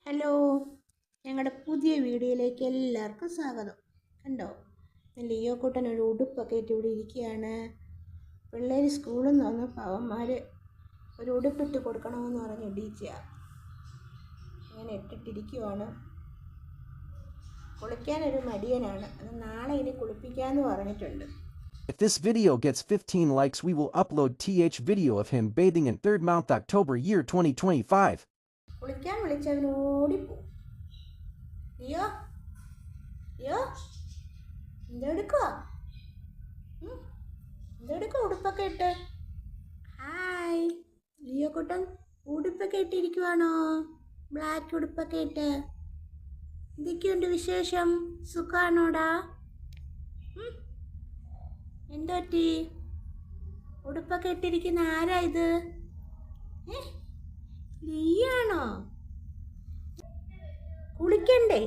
Hello, ഞങ്ങളുടെ പുതിയ വീഡിയോയിലേക്ക് എല്ലാവർക്കും സ്വാഗതം. കണ്ടോ, ലിയോ കുട്ടൻ ഒരു ഉടുപ്പൊക്കെ ഇട്ട് ഇവിടെ ഇരിക്കുകയാണ്. പിള്ളേർ സ്കൂളിൽ നിന്ന് വന്ന് പവന്മാർ ഒരു ഉടുപ്പിട്ട് കൊടുക്കണമെന്ന് പറഞ്ഞ് ഇടിച്ചാണ്. അങ്ങനെ ഇട്ടിട്ടിരിക്കുവാണ്. കുളിക്കാനൊരു മടിയനാണ്. അത് നാളെ ഇനി കുളിപ്പിക്കാമെന്ന് പറഞ്ഞിട്ടുണ്ട്. If this video gets 15 likes, we will upload th video of him bathing in 3rd month October year 2025. കുളിക്കാൻ വിളിച്ചവൻ ഓടിപ്പോവും. ലിയോ ലിയോ എന്തെടുക്കുക ഉടുപ്പൊക്കെ ഇട്ട്? ഹായ് ലിയോ കുട്ടൻ, ഉടുപ്പൊക്കെ ഇട്ടിരിക്കുവാണോ? ബ്ലാക്ക് ഉടുപ്പൊക്കെ ഇട്ട്. എന്തൊക്കെയുണ്ട് വിശേഷം? സുഖാണോടാ? എന്തോറ്റി ഉടുപ്പൊക്കെ ഇട്ടിരിക്കുന്ന ആരാ ഇത്? ലിയാണോ? കുളിക്കണ്ടേ?